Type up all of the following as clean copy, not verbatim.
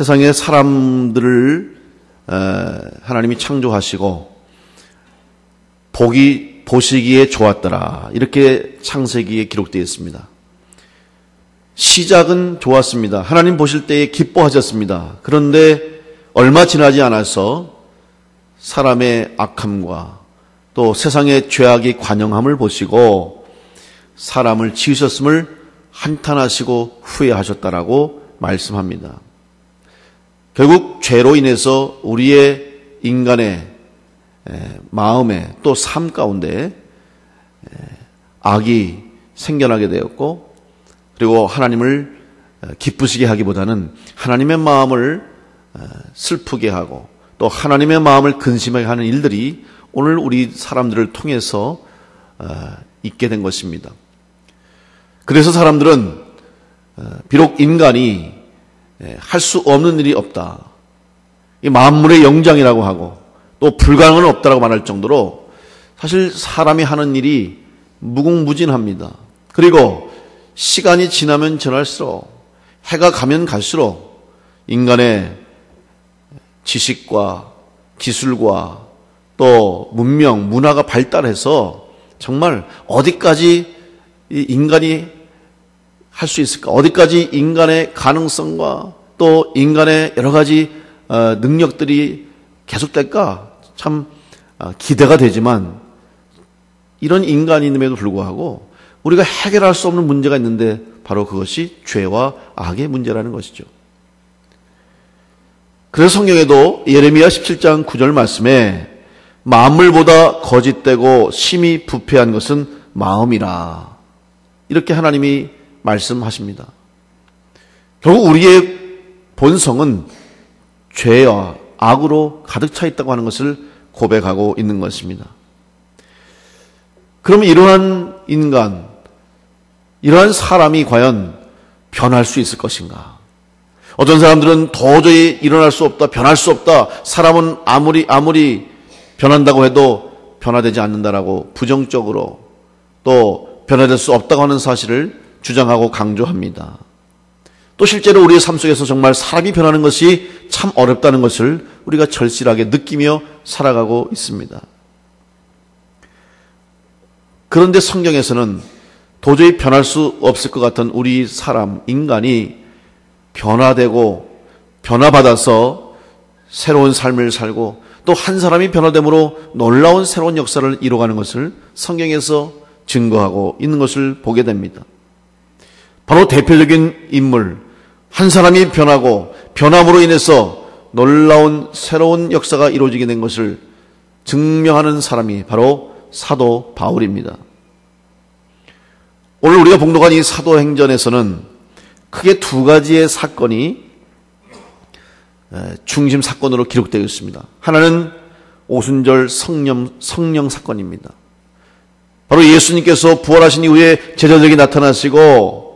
세상의 사람들을 하나님이 창조하시고 보시기에 좋았더라. 이렇게 창세기에 기록되어 있습니다. 시작은 좋았습니다. 하나님 보실 때에 기뻐하셨습니다. 그런데 얼마 지나지 않아서 사람의 악함과 또 세상의 죄악이 관영함을 보시고 사람을 지으셨음을 한탄하시고 후회하셨다라고 말씀합니다. 결국 죄로 인해서 우리의 인간의 마음에 또 삶 가운데 악이 생겨나게 되었고, 그리고 하나님을 기쁘시게 하기보다는 하나님의 마음을 슬프게 하고 또 하나님의 마음을 근심하게 하는 일들이 오늘 우리 사람들을 통해서 있게 된 것입니다. 그래서 사람들은 비록 인간이 할 수 없는 일이 없다, 이 만물의 영장이라고 하고 또 불가능은 없다라고 말할 정도로 사실 사람이 하는 일이 무궁무진합니다. 그리고 시간이 지나면 지날수록, 해가 가면 갈수록 인간의 지식과 기술과 또 문명, 문화가 발달해서 정말 어디까지 인간이 할 수 있을까? 어디까지 인간의 가능성과 또 인간의 여러 가지 능력들이 계속될까? 참 기대가 되지만, 이런 인간임에도 불구하고 우리가 해결할 수 없는 문제가 있는데 바로 그것이 죄와 악의 문제라는 것이죠. 그래서 성경에도 예레미야 17장 9절 말씀에 만물보다 거짓되고 심히 부패한 것은 마음이라, 이렇게 하나님이 말씀하십니다. 결국 우리의 본성은 죄와 악으로 가득 차 있다고 하는 것을 고백하고 있는 것입니다. 그러면 이러한 인간, 이러한 사람이 과연 변할 수 있을 것인가? 어떤 사람들은 도저히 일어날 수 없다, 변할 수 없다, 사람은 아무리 변한다고 해도 변화되지 않는다라고 부정적으로 또 변화될 수 없다고 하는 사실을 주장하고 강조합니다. 또 실제로 우리의 삶 속에서 정말 사람이 변하는 것이 참 어렵다는 것을 우리가 절실하게 느끼며 살아가고 있습니다. 그런데 성경에서는 도저히 변할 수 없을 것 같은 우리 사람, 인간이 변화되고 변화받아서 새로운 삶을 살고 또 한 사람이 변화됨으로 놀라운 새로운 역사를 이뤄가는 것을 성경에서 증거하고 있는 것을 보게 됩니다. 바로 대표적인 인물, 한 사람이 변하고 변함으로 인해서 놀라운 새로운 역사가 이루어지게 된 것을 증명하는 사람이 바로 사도 바울입니다. 오늘 우리가 봉독한 이 사도행전에서는 크게 두 가지의 사건이 중심 사건으로 기록되어 있습니다. 하나는 오순절 성령 사건입니다. 바로 예수님께서 부활하신 이후에 제자들에게 나타나시고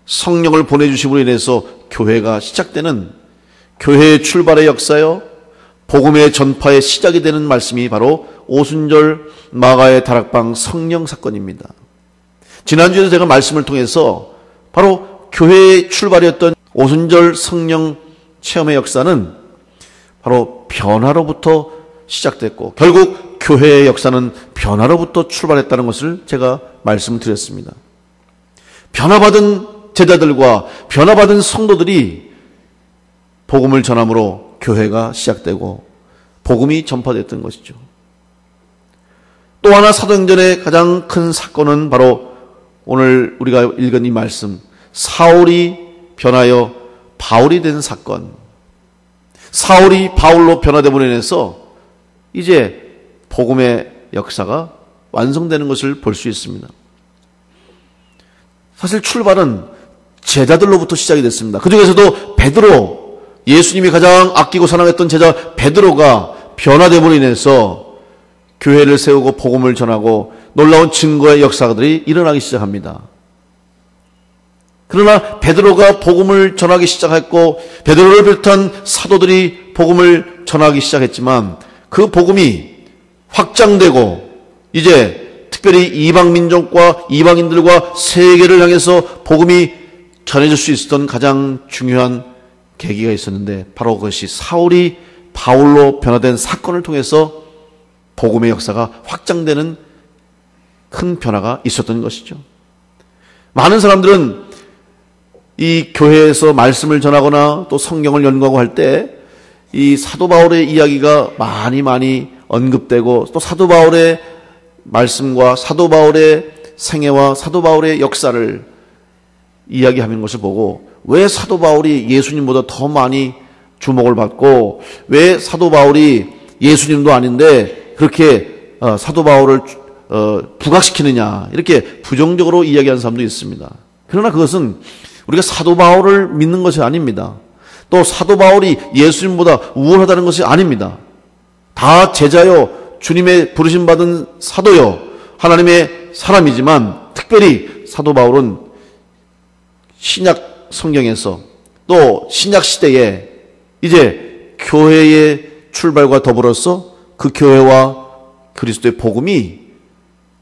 성령을 보내주심으로 인해서 교회가 시작되는, 교회의 출발의 역사요, 복음의 전파의 시작이 되는 말씀이 바로 오순절 마가의 다락방 성령 사건입니다. 지난주에도 제가 말씀을 통해서 바로 교회의 출발이었던 오순절 성령 체험의 역사는 바로 변화로부터 시작됐고 결국 교회의 역사는 변화로부터 출발했다는 것을 제가 말씀드렸습니다. 변화받은 제자들과 변화받은 성도들이 복음을 전함으로 교회가 시작되고 복음이 전파됐던 것이죠. 또 하나 사도행전의 가장 큰 사건은 바로 오늘 우리가 읽은 이 말씀, 사울이 변하여 바울이 된 사건. 사울이 바울로 변화됨으로 인해서 이제 복음의 역사가 완성되는 것을 볼 수 있습니다. 사실 출발은 제자들로부터 시작이 됐습니다. 그 중에서도 베드로, 예수님이 가장 아끼고 사랑했던 제자 베드로가 변화됨으로 인해서 교회를 세우고 복음을 전하고 놀라운 증거의 역사들이 일어나기 시작합니다. 그러나 베드로가 복음을 전하기 시작했고 베드로를 비롯한 사도들이 복음을 전하기 시작했지만 그 복음이 확장되고 이제 특별히 이방 민족과 이방인들과 세계를 향해서 복음이 전해질 수 있었던 가장 중요한 계기가 있었는데 바로 그것이 사울이 바울로 변화된 사건을 통해서 복음의 역사가 확장되는 큰 변화가 있었던 것이죠. 많은 사람들은 이 교회에서 말씀을 전하거나 또 성경을 연구하고 할 때 이 사도 바울의 이야기가 많이 언급되고 또 사도 바울의 말씀과 사도 바울의 생애와 사도 바울의 역사를 이야기하는 것을 보고 왜 사도 바울이 예수님보다 더 많이 주목을 받고 왜 사도 바울이 예수님도 아닌데 그렇게 사도 바울을 부각시키느냐 이렇게 부정적으로 이야기하는 사람도 있습니다. 그러나 그것은 우리가 사도 바울을 믿는 것이 아닙니다. 또 사도 바울이 예수님보다 우월하다는 것이 아닙니다. 다 제자요 주님의 부르심받은 사도요 하나님의 사람이지만 특별히 사도 바울은 신약 성경에서 또 신약 시대에 이제 교회의 출발과 더불어서 그 교회와 그리스도의 복음이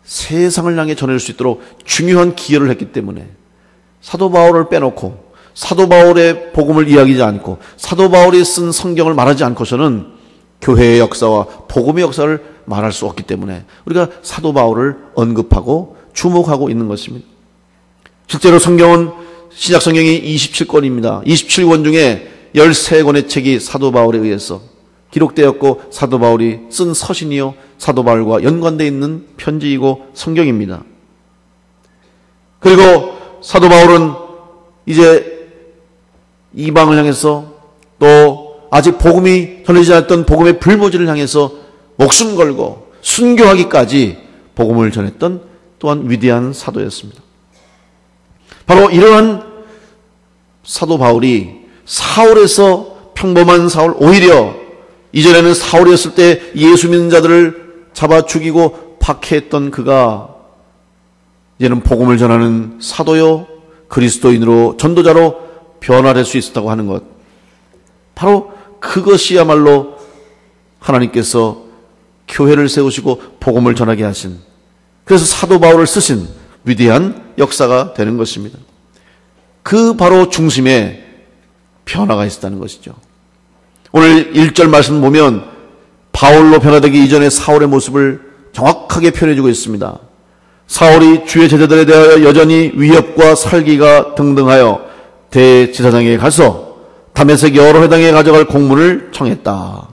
세상을 향해 전할 수 있도록 중요한 기여를 했기 때문에 사도 바울을 빼놓고 사도 바울의 복음을 이야기하지 않고 사도 바울이 쓴 성경을 말하지 않고서는 교회의 역사와 복음의 역사를 말할 수 없기 때문에 우리가 사도 바울을 언급하고 주목하고 있는 것입니다. 실제로 성경은 신약 성경이 27권입니다. 27권 중에 13권의 책이 사도 바울에 의해서 기록되었고 사도 바울이 쓴 서신이요 사도 바울과 연관되어 있는 편지이고 성경입니다. 그리고 사도 바울은 이제 이방을 향해서 또 아직 복음이 전해지지 않았던 복음의 불모지를 향해서 목숨 걸고 순교하기까지 복음을 전했던 또한 위대한 사도였습니다. 바로 이러한 사도 바울이 사울에서 평범한 사울, 오히려 이전에는 사울이었을 때 예수 믿는 자들을 잡아 죽이고 박해했던 그가 이제는 복음을 전하는 사도요 그리스도인으로 전도자로 변화될 수 있었다고 하는 것, 바로 그것이야말로 하나님께서 교회를 세우시고 복음을 전하게 하신, 그래서 사도 바울을 쓰신 위대한 역사가 되는 것입니다. 그 바로 중심에 변화가 있었다는 것이죠. 오늘 1절 말씀 보면 바울로 변화되기 이전의 사울의 모습을 정확하게 표현해주고 있습니다. 사울이 주의 제자들에 대하여 여전히 위협과 살기가 등등하여 대지사장에게 가서 다메섹 여러 회당에 가져갈 공문을 청했다.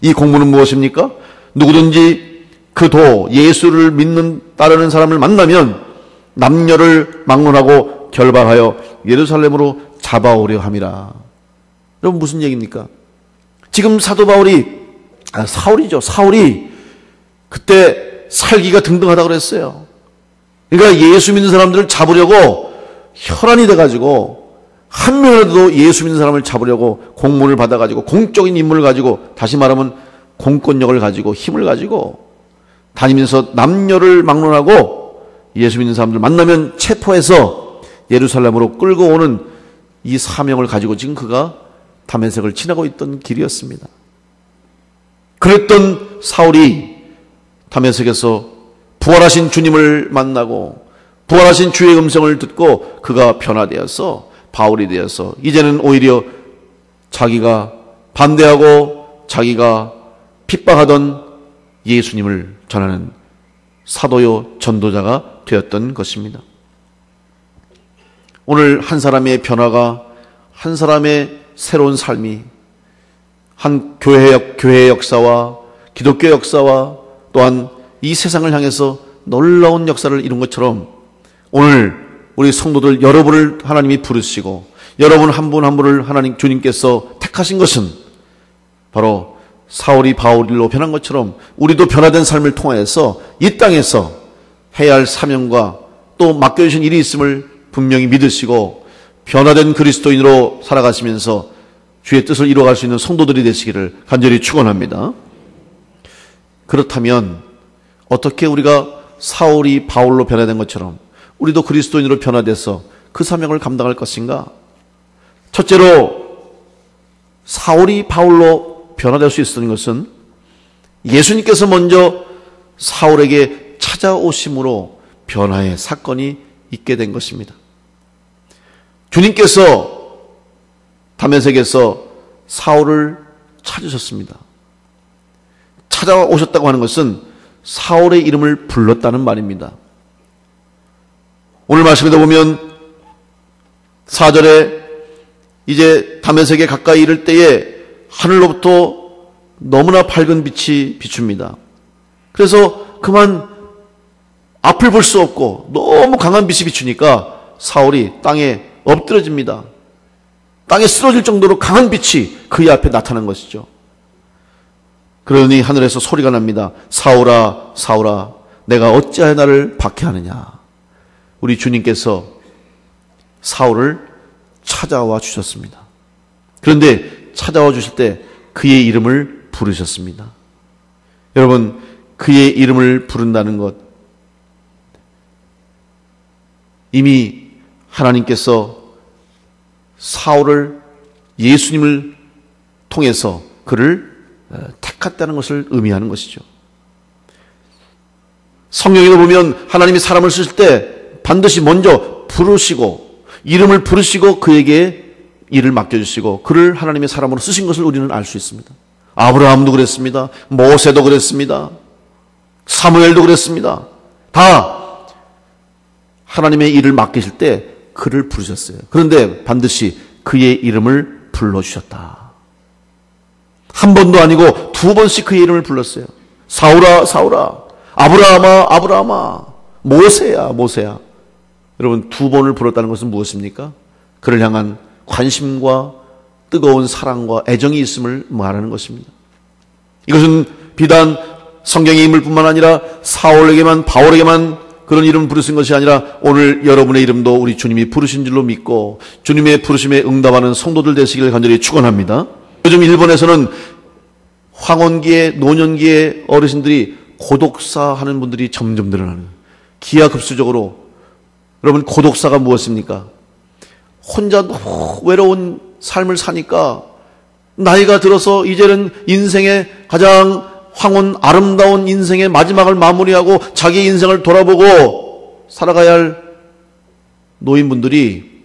이 공문은 무엇입니까? 누구든지 그 도 예수를 믿는 따르는 사람을 만나면 남녀를 막론하고 결박하여 예루살렘으로 잡아오려 함이라. 여러분 무슨 얘기입니까? 지금 사도 바울이 사울이 그때 살기가 등등하다고 그랬어요. 그러니까 예수 믿는 사람들을 잡으려고 혈안이 돼가지고 한 명이라도 예수 믿는 사람을 잡으려고 공문을 받아가지고 공적인 임무를 가지고, 다시 말하면 공권력을 가지고 힘을 가지고 다니면서 남녀를 막론하고 예수 믿는 사람들 만나면 체포해서 예루살렘으로 끌고 오는 이 사명을 가지고 지금 그가 다메섹을 지나고 있던 길이었습니다. 그랬던 사울이 다메섹에서 부활하신 주님을 만나고 부활하신 주의 음성을 듣고 그가 변화되어서 바울이 되어서 이제는 오히려 자기가 반대하고 자기가 핍박하던 예수님을 전하는 사도요 전도자가 되었던 것입니다. 오늘 한 사람의 변화가, 한 사람의 새로운 삶이 한 교회의 역사와 기독교의 역사와 또한 이 세상을 향해서 놀라운 역사를 이룬 것처럼 오늘 우리 성도들 여러분을 하나님이 부르시고 여러분 한 분 한 분을 하나님 주님께서 택하신 것은 바로 사울이 바울로 변한 것처럼 우리도 변화된 삶을 통하여서 이 땅에서 해야 할 사명과 또 맡겨주신 일이 있음을 분명히 믿으시고 변화된 그리스도인으로 살아가시면서 주의 뜻을 이루어갈 수 있는 성도들이 되시기를 간절히 축원합니다. 그렇다면 어떻게 우리가 사울이 바울로 변화된 것처럼 우리도 그리스도인으로 변화돼서 그 사명을 감당할 것인가? 첫째로 사울이 바울로 변화될 수 있었던 것은 예수님께서 먼저 사울에게 찾아오심으로 변화의 사건이 있게 된 것입니다. 주님께서 다메섹에서 사울을 찾으셨습니다. 찾아오셨다고 하는 것은 사울의 이름을 불렀다는 말입니다. 오늘 말씀에도 보면 4절에 이제 다메섹에 가까이 이를 때에 하늘로부터 너무나 밝은 빛이 비춥니다. 그래서 그만 앞을 볼 수 없고 너무 강한 빛이 비추니까 사울이 땅에 엎드러집니다. 땅에 쓰러질 정도로 강한 빛이 그의 앞에 나타난 것이죠. 그러니 하늘에서 소리가 납니다. 사울아, 사울아, 내가 어찌하여 나를 박해하느냐. 우리 주님께서 사울을 찾아와 주셨습니다. 그런데 찾아와 주실 때 그의 이름을 부르셨습니다. 여러분, 그의 이름을 부른다는 것, 이미 하나님께서 사울을, 예수님을 통해서 그를 택했다는 것을 의미하는 것이죠. 성경에도 보면 하나님이 사람을 쓰실 때 반드시 먼저 부르시고 이름을 부르시고 그에게 일을 맡겨주시고 그를 하나님의 사람으로 쓰신 것을 우리는 알 수 있습니다. 아브라함도 그랬습니다. 모세도 그랬습니다. 사무엘도 그랬습니다. 다 하나님의 일을 맡기실 때 그를 부르셨어요. 그런데 반드시 그의 이름을 불러주셨다. 한 번도 아니고 두 번씩 그의 이름을 불렀어요. 사울아, 사울아, 아브라함아, 아브라함아, 모세야, 모세야. 여러분, 두 번을 불렀다는 것은 무엇입니까? 그를 향한 관심과 뜨거운 사랑과 애정이 있음을 말하는 것입니다. 이것은 비단 성경의 인물뿐만 아니라 사울에게만, 바울에게만 그런 이름을 부르신 것이 아니라 오늘 여러분의 이름도 우리 주님이 부르신 줄로 믿고 주님의 부르심에 응답하는 성도들 되시기를 간절히 축원합니다. 요즘 일본에서는 황혼기에, 노년기에 어르신들이 고독사 하는 분들이 점점 늘어나는, 기하급수적으로. 여러분, 고독사가 무엇입니까? 혼자 너무 외로운 삶을 사니까 나이가 들어서 이제는 인생의 가장 황혼 아름다운 인생의 마지막을 마무리하고 자기 인생을 돌아보고 살아가야 할 노인분들이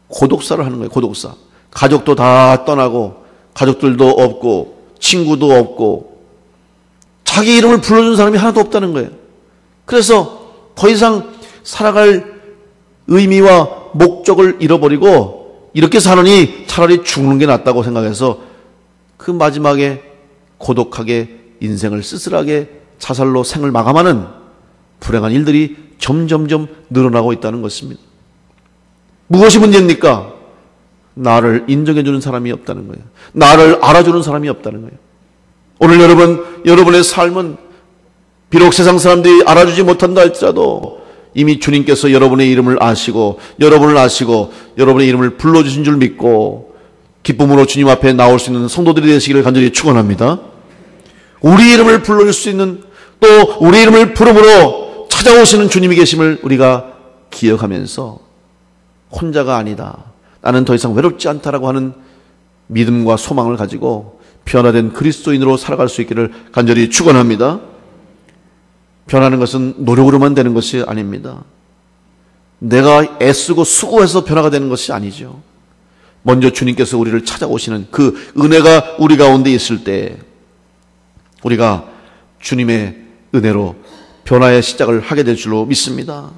고독사를 하는 거예요. 고독사. 가족도 다 떠나고 가족들도 없고 친구도 없고 자기 이름을 불러준 사람이 하나도 없다는 거예요. 그래서 더 이상 살아갈 의미와 목적을 잃어버리고 이렇게 사느니 차라리 죽는 게 낫다고 생각해서 그 마지막에 고독하게 인생을 쓸쓸하게 자살로 생을 마감하는 불행한 일들이 점점점 늘어나고 있다는 것입니다. 무엇이 문제입니까? 나를 인정해주는 사람이 없다는 거예요. 나를 알아주는 사람이 없다는 거예요. 오늘 여러분의 삶은 비록 세상 사람들이 알아주지 못한다 할지라도 이미 주님께서 여러분의 이름을 아시고 여러분의 이름을 불러주신 줄 믿고 기쁨으로 주님 앞에 나올 수 있는 성도들이 되시기를 간절히 축원합니다. 우리 이름을 불러줄 수 있는, 또 우리 이름을 부름으로 찾아오시는 주님이 계심을 우리가 기억하면서 혼자가 아니다, 나는 더 이상 외롭지 않다라고 하는 믿음과 소망을 가지고 변화된 그리스도인으로 살아갈 수 있기를 간절히 축원합니다. 변하는 것은 노력으로만 되는 것이 아닙니다. 내가 애쓰고 수고해서 변화가 되는 것이 아니죠. 먼저 주님께서 우리를 찾아오시는 그 은혜가 우리 가운데 있을 때 우리가 주님의 은혜로 변화의 시작을 하게 될 줄로 믿습니다.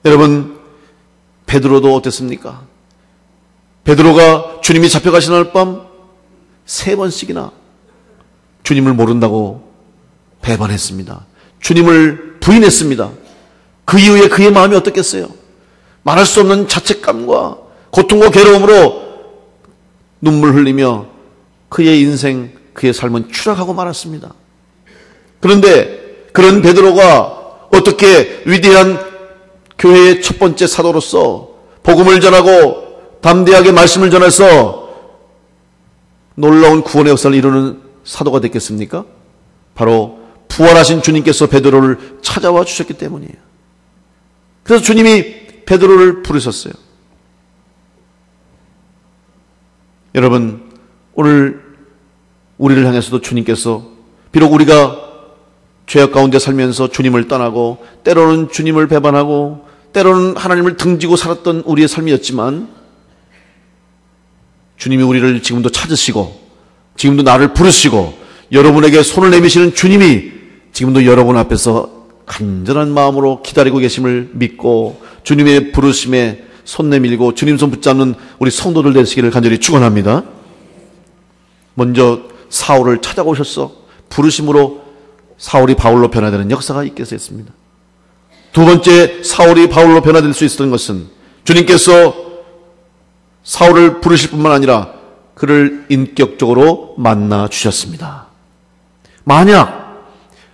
여러분, 베드로도 어땠습니까? 베드로가 주님이 잡혀가신 날 밤 3번씩이나 주님을 모른다고 배반했습니다. 주님을 부인했습니다. 그 이후에 그의 마음이 어떻겠어요? 말할 수 없는 자책감과 고통과 괴로움으로 눈물 흘리며 그의 인생, 그의 삶은 추락하고 말았습니다. 그런데 그런 베드로가 어떻게 위대한 교회의 첫 번째 사도로서 복음을 전하고 담대하게 말씀을 전해서 놀라운 구원의 역사를 이루는 사도가 됐겠습니까? 바로 부활하신 주님께서 베드로를 찾아와 주셨기 때문이에요. 그래서 주님이 베드로를 부르셨어요. 여러분, 오늘 우리를 향해서도 주님께서 비록 우리가 죄악 가운데 살면서 주님을 떠나고 때로는 주님을 배반하고 때로는 하나님을 등지고 살았던 우리의 삶이었지만 주님이 우리를 지금도 찾으시고 지금도 나를 부르시고 여러분에게 손을 내미시는 주님이 지금도 여러분 앞에서 간절한 마음으로 기다리고 계심을 믿고 주님의 부르심에 손 내밀고 주님 손 붙잡는 우리 성도들 되시기를 간절히 축원합니다. 먼저 사울을 찾아오셨어. 부르심으로 사울이 바울로 변화되는 역사가 있게 됐습니다. 두 번째, 사울이 바울로 변화될 수 있었던 것은 주님께서 사울을 부르실 뿐만 아니라 그를 인격적으로 만나 주셨습니다. 만약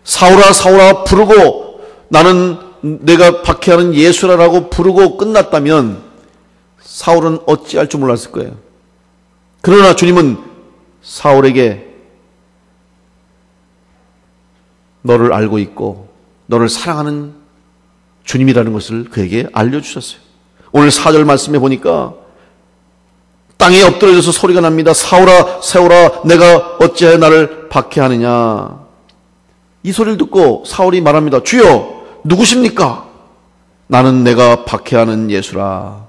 사울아 사울아 부르고 나는 내가 박해하는 예수라라고 부르고 끝났다면 사울은 어찌할 줄 몰랐을 거예요. 그러나 주님은 사울에게 너를 알고 있고 너를 사랑하는 주님이라는 것을 그에게 알려주셨어요. 오늘 4절 말씀에 보니까 땅에 엎드려져서 소리가 납니다. 사울아 사울아 내가 어찌하여 나를 박해하느냐. 이 소리를 듣고 사울이 말합니다. 주여 누구십니까? 나는 내가 박해하는 예수라.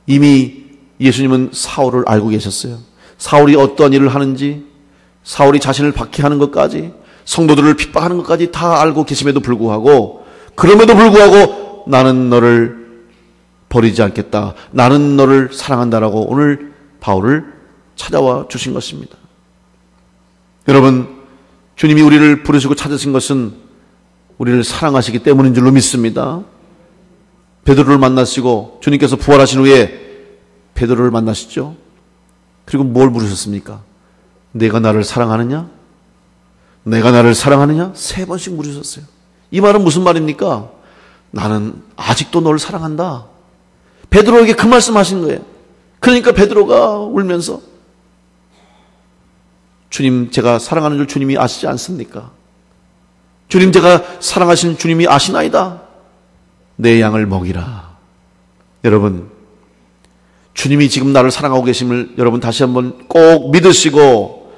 이미 예수님은 사울을 알고 계셨어요. 사울이 어떠한 일을 하는지, 사울이 자신을 박해하는 것까지, 성도들을 핍박하는 것까지 다 알고 계심에도 불구하고, 그럼에도 불구하고 나는 너를 버리지 않겠다. 나는 너를 사랑한다라고 오늘 바울을 찾아와 주신 것입니다. 여러분, 주님이 우리를 부르시고 찾으신 것은 우리를 사랑하시기 때문인 줄로 믿습니다. 베드로를 만나시고 주님께서 부활하신 후에 베드로를 만나시죠. 그리고 뭘 물으셨습니까? 내가 나를 사랑하느냐? 내가 나를 사랑하느냐? 3번씩 물으셨어요. 이 말은 무슨 말입니까? 나는 아직도 너를 사랑한다. 베드로에게 그 말씀하신 거예요. 그러니까 베드로가 울면서 주님, 제가 사랑하는 줄 주님이 아시지 않습니까? 주님, 제가 사랑하시는 주님이 아시나이다. 내 양을 먹이라. 여러분, 주님이 지금 나를 사랑하고 계심을 여러분 다시 한번 꼭 믿으시고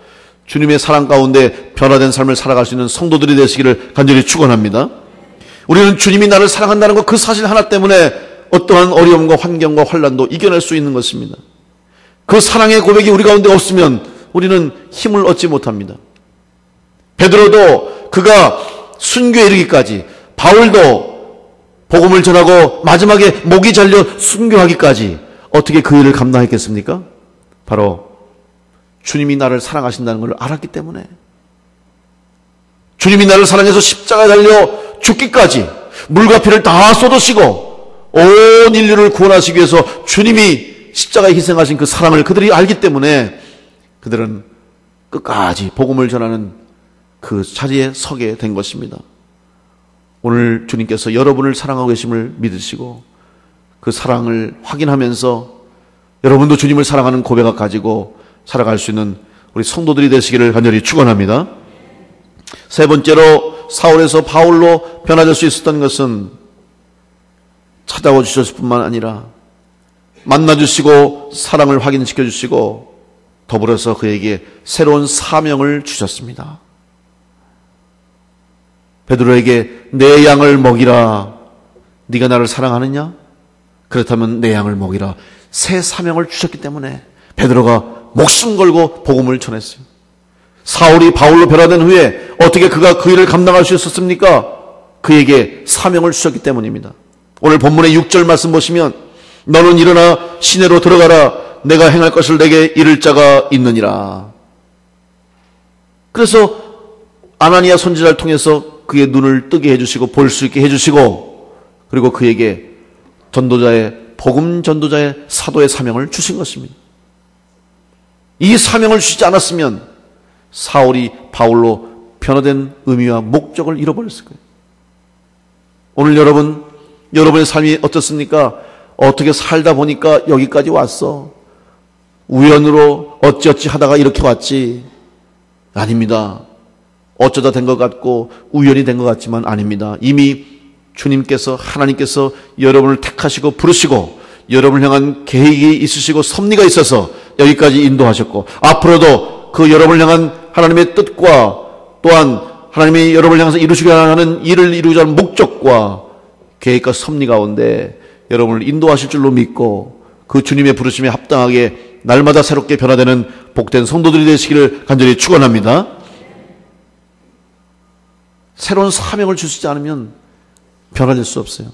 주님의 사랑 가운데 변화된 삶을 살아갈 수 있는 성도들이 되시기를 간절히 축원합니다. 우리는 주님이 나를 사랑한다는 것, 그 사실 하나 때문에 어떠한 어려움과 환경과 환난도 이겨낼 수 있는 것입니다. 그 사랑의 고백이 우리 가운데 없으면 우리는 힘을 얻지 못합니다. 베드로도 그가 순교에 이르기까지, 바울도 복음을 전하고 마지막에 목이 잘려 순교하기까지 어떻게 그 일을 감당했겠습니까? 바로 주님이 나를 사랑하신다는 걸 알았기 때문에, 주님이 나를 사랑해서 십자가에 달려 죽기까지 물과 피를 다 쏟으시고 온 인류를 구원하시기 위해서 주님이 십자가에 희생하신 그 사랑을 그들이 알기 때문에 그들은 끝까지 복음을 전하는 그 자리에 서게 된 것입니다. 오늘 주님께서 여러분을 사랑하고 계심을 믿으시고 그 사랑을 확인하면서 여러분도 주님을 사랑하는 고백을 가지고 살아갈 수 있는 우리 성도들이 되시기를 간절히 축원합니다. 세 번째로 사울에서 바울로 변화될 수 있었던 것은 찾아와 주셨을 뿐만 아니라 만나주시고 사랑을 확인시켜 주시고 더불어서 그에게 새로운 사명을 주셨습니다. 베드로에게 내 양을 먹이라. 네가 나를 사랑하느냐? 그렇다면 내 양을 먹이라. 새 사명을 주셨기 때문에 베드로가 목숨 걸고 복음을 전했어요. 사울이 바울로 변화된 후에 어떻게 그가 그 일을 감당할 수 있었습니까? 그에게 사명을 주셨기 때문입니다. 오늘 본문의 6절 말씀 보시면 너는 일어나 시내로 들어가라. 내가 행할 것을 내게 이를 자가 있느니라. 그래서 아나니아 선지자를 통해서 그의 눈을 뜨게 해주시고 볼 수 있게 해주시고 그리고 그에게 전도자의 복음 전도자의 사도의 사명을 주신 것입니다. 이 사명을 주시지 않았으면 사울이 바울로 변화된 의미와 목적을 잃어버렸을 거예요. 오늘 여러분의 삶이 어떻습니까? 어떻게 살다 보니까 여기까지 왔어. 우연으로 어찌어찌 하다가 이렇게 왔지. 아닙니다. 어쩌다 된 것 같고 우연히 된 것 같지만 아닙니다. 이미 주님께서, 하나님께서 여러분을 택하시고 부르시고 여러분을 향한 계획이 있으시고 섭리가 있어서 여기까지 인도하셨고 앞으로도 그 여러분을 향한 하나님의 뜻과 또한 하나님이 여러분을 향해서 이루시고자 하는 일을 이루고자 하는 목적과 계획과 섭리 가운데 여러분을 인도하실 줄로 믿고 그 주님의 부르심에 합당하게 날마다 새롭게 변화되는 복된 성도들이 되시기를 간절히 축원합니다. 새로운 사명을 주시지 않으면 변화될 수 없어요.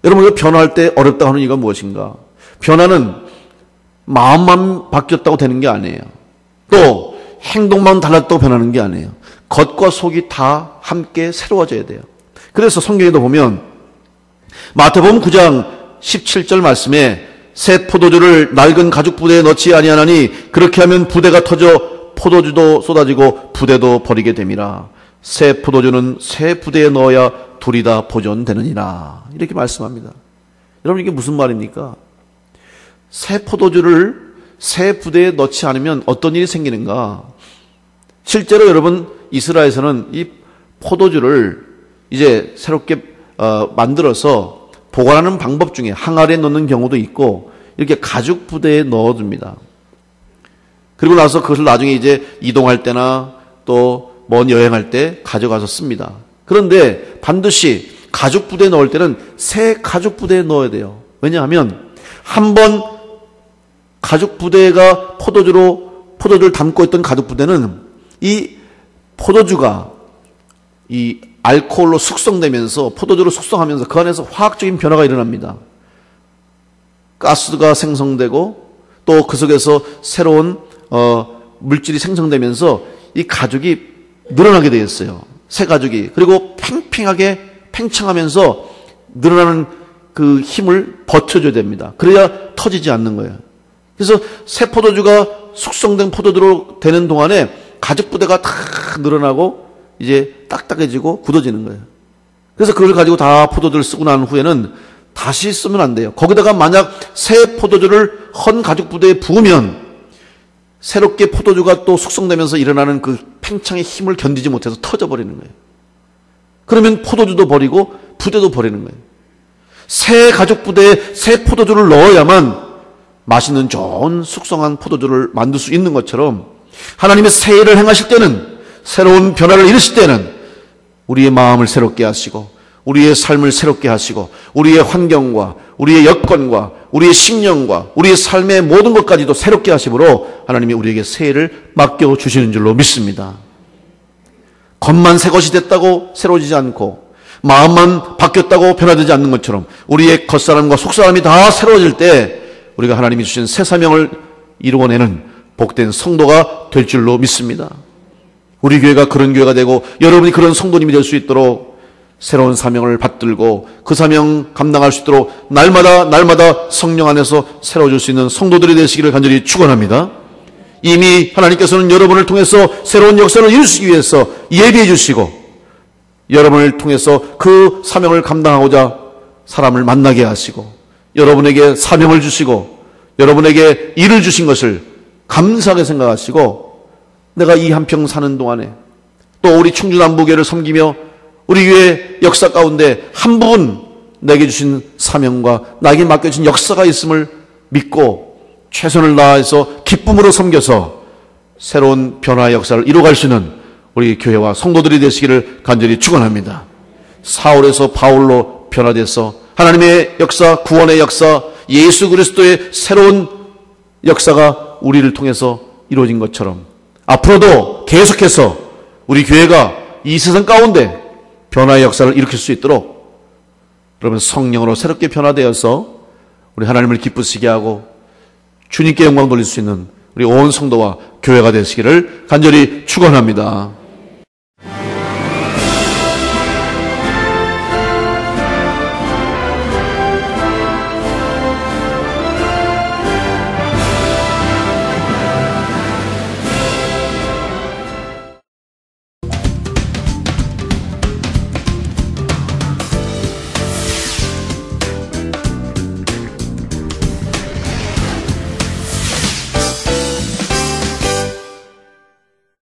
여러분, 그 변화할 때 어렵다고 하는 이유가 무엇인가? 변화는 마음만 바뀌었다고 되는 게 아니에요. 또 행동만 달랐다고 변하는 게 아니에요. 겉과 속이 다 함께 새로워져야 돼요. 그래서 성경에도 보면 마태복음 9장 17절 말씀에 새 포도주를 낡은 가죽 부대에 넣지 아니하나니 그렇게 하면 부대가 터져 포도주도 쏟아지고 부대도 버리게 됨이라. 새 포도주는 새 부대에 넣어야 둘이 다 보존되느니라. 이렇게 말씀합니다. 여러분, 이게 무슨 말입니까? 새 포도주를 새 부대에 넣지 않으면 어떤 일이 생기는가? 실제로 여러분, 이스라엘에서는 이 포도주를 이제 새롭게 만들어서 보관하는 방법 중에 항아리에 넣는 경우도 있고 이렇게 가죽 부대에 넣어둡니다. 그리고 나서 그것을 나중에 이제 이동할 때나 또 먼 여행할 때 가져가서 씁니다. 그런데 반드시 가죽 부대에 넣을 때는 새 가죽 부대에 넣어야 돼요. 왜냐하면 한번 가죽 부대가 포도주를 담고 있던 가죽 부대는 이 포도주가 이 알코올로 숙성되면서 포도주로 숙성하면서 그 안에서 화학적인 변화가 일어납니다. 가스가 생성되고 또 그 속에서 새로운 물질이 생성되면서 이 가죽이 늘어나게 되었어요. 새 가죽이. 그리고 팽창하면서 늘어나는 그 힘을 버텨줘야 됩니다. 그래야 터지지 않는 거예요. 그래서 새 포도주가 숙성된 포도주로 되는 동안에 가죽 부대가 다 늘어나고 이제 딱딱해지고 굳어지는 거예요. 그래서 그걸 가지고 다 포도주를 쓰고 난 후에는 다시 쓰면 안 돼요. 거기다가 만약 새 포도주를 헌 가죽 부대에 부으면 새롭게 포도주가 또 숙성되면서 일어나는 그 팽창의 힘을 견디지 못해서 터져버리는 거예요. 그러면 포도주도 버리고 부대도 버리는 거예요. 새 가죽 부대에 새 포도주를 넣어야만 맛있는 좋은 숙성한 포도주를 만들 수 있는 것처럼 하나님의 새 일을 행하실 때는, 새로운 변화를 이루실 때는 우리의 마음을 새롭게 하시고 우리의 삶을 새롭게 하시고 우리의 환경과 우리의 여건과 우리의 신령과 우리의 삶의 모든 것까지도 새롭게 하심으로 하나님이 우리에게 새 일을 맡겨주시는 줄로 믿습니다. 겉만 새 것이 됐다고 새로워지지 않고 마음만 바뀌었다고 변화되지 않는 것처럼 우리의 겉사람과 속사람이 다 새로워질 때 우리가 하나님이 주신 새 사명을 이루어내는 복된 성도가 될 줄로 믿습니다. 우리 교회가 그런 교회가 되고 여러분이 그런 성도님이 될 수 있도록 새로운 사명을 받들고 그 사명 감당할 수 있도록 날마다 성령 안에서 새로워질 수 있는 성도들이 되시기를 간절히 축원합니다. 이미 하나님께서는 여러분을 통해서 새로운 역사를 이루시기 위해서 예비해 주시고 여러분을 통해서 그 사명을 감당하고자 사람을 만나게 하시고 여러분에게 사명을 주시고 여러분에게 일을 주신 것을 감사하게 생각하시고 내가 이 한평 사는 동안에 또 우리 충주남부교회를 섬기며 우리 교회 역사 가운데 한 부분 내게 주신 사명과 나에게 맡겨진 역사가 있음을 믿고 최선을 다해서 기쁨으로 섬겨서 새로운 변화의 역사를 이루어갈 수 있는 우리 교회와 성도들이 되시기를 간절히 축원합니다. 사울에서 바울로 변화돼서 하나님의 역사, 구원의 역사, 예수 그리스도의 새로운 역사가 우리를 통해서 이루어진 것처럼 앞으로도 계속해서 우리 교회가 이 세상 가운데 변화의 역사를 일으킬 수 있도록 여러분 성령으로 새롭게 변화되어서 우리 하나님을 기쁘시게 하고 주님께 영광 돌릴 수 있는 우리 온 성도와 교회가 되시기를 간절히 축원합니다.